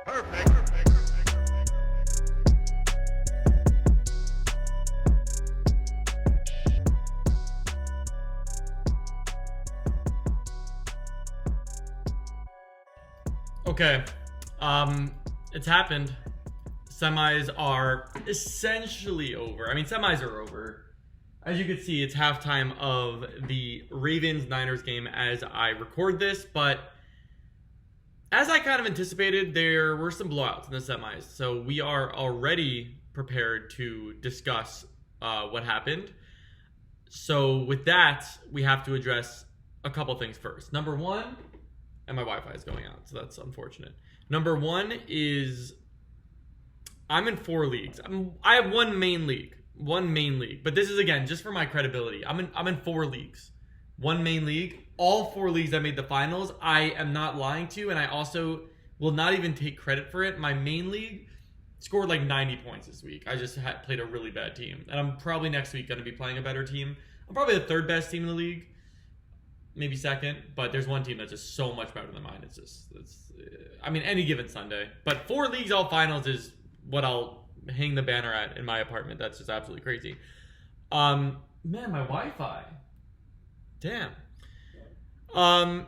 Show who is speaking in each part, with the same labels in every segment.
Speaker 1: Okay, it's happened. Semis are essentially over. I mean, semis are over. As you can see, it's halftime of the Ravens-Niners game as I record this, but as I kind of anticipated, there were some blowouts in the semis. So we are already prepared to discuss what happened. So with that, we have to address a couple things first. Number one, and my Wi-Fi is going out, so that's unfortunate. Number one is I'm in 4 leagues. I have one main league, but this is again just for my credibility. I'm in 4 leagues, one main league. All 4 leagues I made the finals. I am not lying to you, and I also will not even take credit for it. My main league scored like 90 points this week. I just played a really bad team, and I'm probably next week going to be playing a better team. I'm probably the 3rd best team in the league. Maybe 2nd, but there's one team that's just so much better than mine. I mean, any given Sunday. But 4 leagues all finals is what I'll hang the banner at in my apartment. That's just absolutely crazy. Man, my Wi-Fi. Damn. Now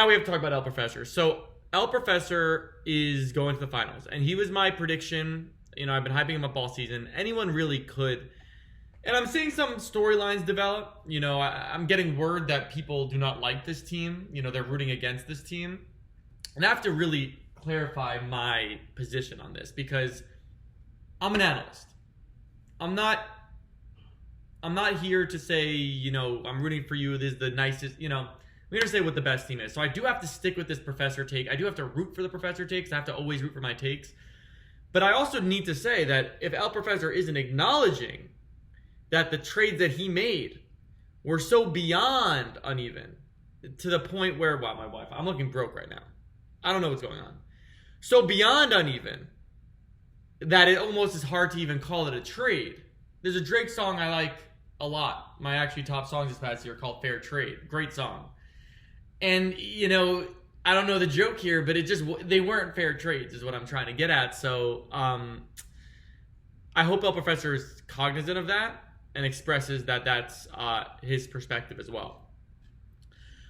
Speaker 1: we have to talk about El Professor. So El Professor is going to the finals, and he was my prediction. You know, I've been hyping him up all season. Anyone really could. And I'm seeing some storylines develop. You know, I'm getting word that people do not like this team. You know, they're rooting against this team. And I have to really clarify my position on this because I'm an analyst. I'm not here to say, you know, I'm rooting for you. This is the nicest, you know, I'm here to say what the best team is. So I do have to stick with this Professor take. I do have to root for the Professor takes. I have to always root for my takes. But I also need to say that if El Professor isn't acknowledging that the trades that he made were so beyond uneven to the point where, wow, my Wi-Fi, I'm looking broke right now. I don't know what's going on. So beyond uneven that it almost is hard to even call it a trade. There's a Drake song I like a lot. My actually top songs this past year called Fair Trade. Great song. And, you know, I don't know the joke here, but they weren't fair trades is what I'm trying to get at. So I hope El Professor is cognizant of that and expresses that that's his perspective as well.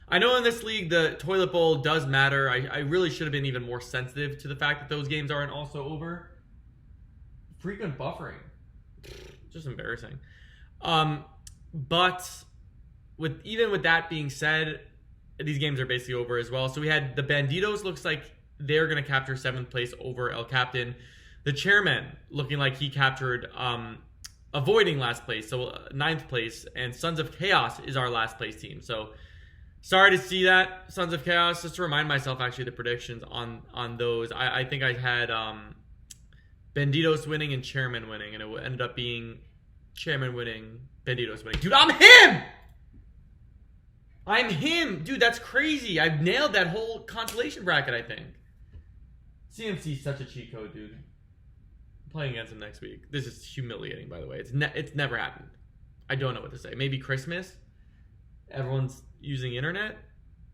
Speaker 1: I know in this league, the toilet bowl does matter. I really should have been even more sensitive to the fact that those games aren't also over. Frequent buffering. Just embarrassing. But even with that being said, these games are basically over as well. So we had the Banditos, looks like they're going to capture 7th place over El Captain. The Chairman looking like he captured avoiding last place, so 9th place, and Sons of Chaos is our last place team. So sorry to see that, Sons of Chaos. Just to remind myself, actually, the predictions on those. I think I had Banditos winning and Chairman winning, and it ended up being Chairman winning, Banditos winning. Dude, I'm him! Dude, that's crazy. I've nailed that whole consolation bracket, I think. CMC is such a cheat code, dude. Playing against him next week. This is humiliating, by the way. It's never happened. I don't know what to say. Maybe Christmas. Everyone's using internet,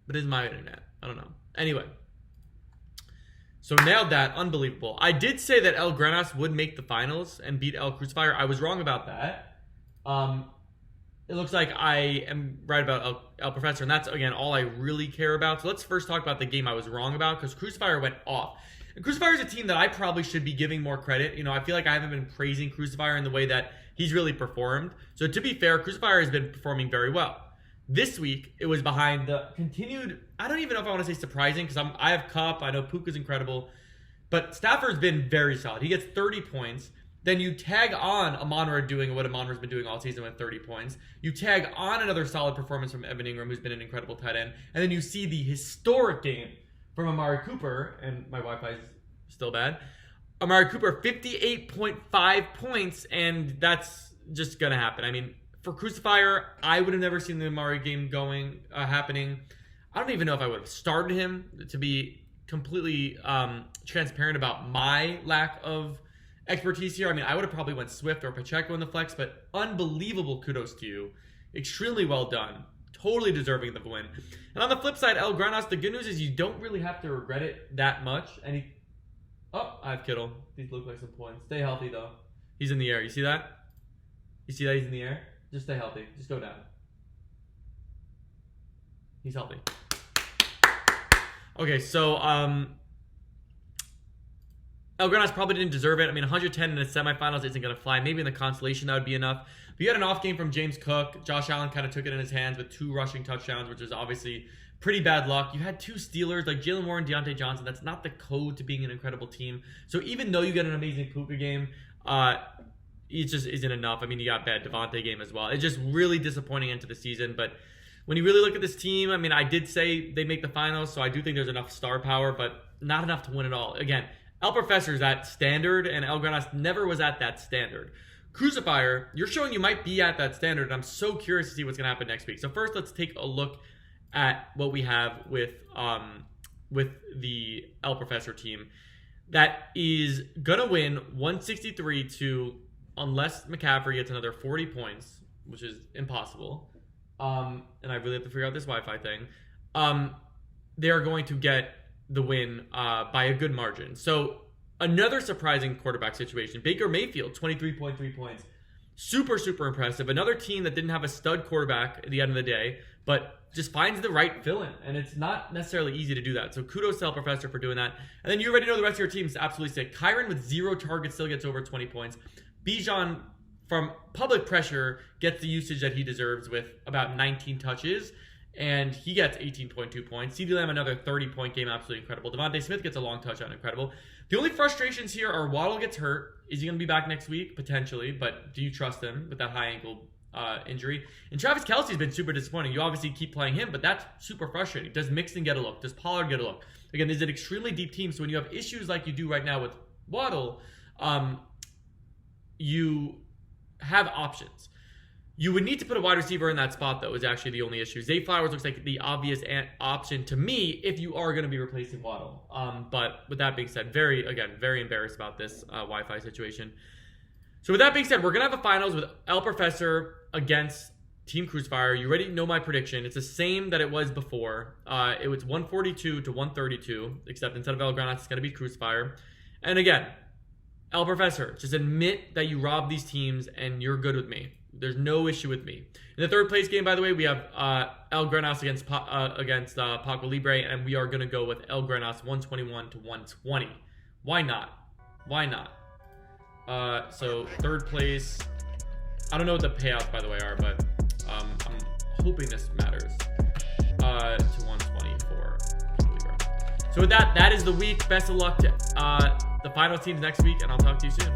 Speaker 1: but it's my internet. I don't know. Anyway, so nailed that. Unbelievable. I did say that El Grenas would make the finals and beat El Crucifier. I was wrong about that. It looks like I am right about El Professor, and that's again all I really care about. So let's first talk about the game I was wrong about because Crucifier went off. And Crucifier is a team that I probably should be giving more credit. You know, I feel like I haven't been praising Crucifier in the way that he's really performed. So to be fair, Crucifier has been performing very well. This week, it was behind the continued, I don't even know if I want to say surprising, because I have Cup, I know Puka's incredible, but Stafford's been very solid. He gets 30 points. Then you tag on Amon-Ra doing what Amon-Ra's been doing all season with 30 points. You tag on another solid performance from Evan Ingram, who's been an incredible tight end. And then you see the historic game from Amari Cooper, and my Wi-Fi is still bad. Amari Cooper, 58.5 points, and that's just going to happen. I mean, for Crucifier, I would have never seen the Amari game happening. I don't even know if I would have started him, to be completely transparent about my lack of expertise here. I mean, I would have probably went Swift or Pacheco in the flex, but unbelievable kudos to you. Extremely well done. Totally deserving of the win. And on the flip side, El Granas, the good news is you don't really have to regret it that much. And Oh, I have Kittle. These look like some points. Stay healthy, though. He's in the air. You see that? You see that he's in the air? Just stay healthy. Just go down. He's healthy. Okay, so, Elgranas probably didn't deserve it. I mean, 110 in the semifinals isn't going to fly. Maybe in the consolation that would be enough. But you had an off game from James Cook. Josh Allen kind of took it in his hands with 2 rushing touchdowns, which is obviously pretty bad luck. You had 2 Steelers, like Jalen Warren, Deontay Johnson. That's not the code to being an incredible team. So even though you get an amazing Puka game, it just isn't enough. I mean, you got bad Devontae game as well. It's just really disappointing into the season. But when you really look at this team, I mean, I did say they make the finals, so I do think there's enough star power, but not enough to win it all. Again, El Professor is at standard, and Elgranas never was at that standard. Crucifier, you're showing you might be at that standard, and I'm so curious to see what's going to happen next week. So first, let's take a look at what we have with the El Professor team. That is going to win 163 to, unless McCaffrey gets another 40 points, which is impossible. And I really have to figure out this Wi-Fi thing. They are going to get the win by a good margin. So another surprising quarterback situation. Baker Mayfield, 23.3 points. Super, super impressive. Another team that didn't have a stud quarterback at the end of the day, but just finds the right fill-in. And it's not necessarily easy to do that. So kudos to El Professor for doing that. And then you already know the rest of your team is absolutely sick. Kyron with 0 targets still gets over 20 points. Bijan, from public pressure, gets the usage that he deserves with about 19 touches. And he gets 18.2 points. CeeDee Lamb, another 30-point game, absolutely incredible. Devontae Smith gets a long touchdown, incredible. The only frustrations here are Waddle gets hurt. Is he going to be back next week? Potentially, but do you trust him with that high ankle injury? And Travis Kelce's been super disappointing. You obviously keep playing him, but that's super frustrating. Does Mixon get a look? Does Pollard get a look? Again, this is an extremely deep team, so when you have issues like you do right now with Waddle, you have options. You would need to put a wide receiver in that spot, though, is actually the only issue. Zay Flowers looks like the obvious option to me if you are going to be replacing Waddle. But with that being said, very embarrassed about this Wi-Fi situation. So with that being said, we're going to have a finals with El Professor against Team Crucifier. You already know my prediction. It's the same that it was before. It was 142 to 132, except instead of Elgranas, it's going to be Crucifier. And again, El Professor, just admit that you robbed these teams and you're good with me. There's no issue with me. In the third place game, by the way, we have Elgranas against Paco Libre, and we are going to go with Elgranas 121 to 120. Why not? Why not? So third place. I don't know what the payouts, by the way, are, but I'm hoping this matters. To 120 for Paco Libre. So with that, that is the week. Best of luck to the final teams next week, and I'll talk to you soon.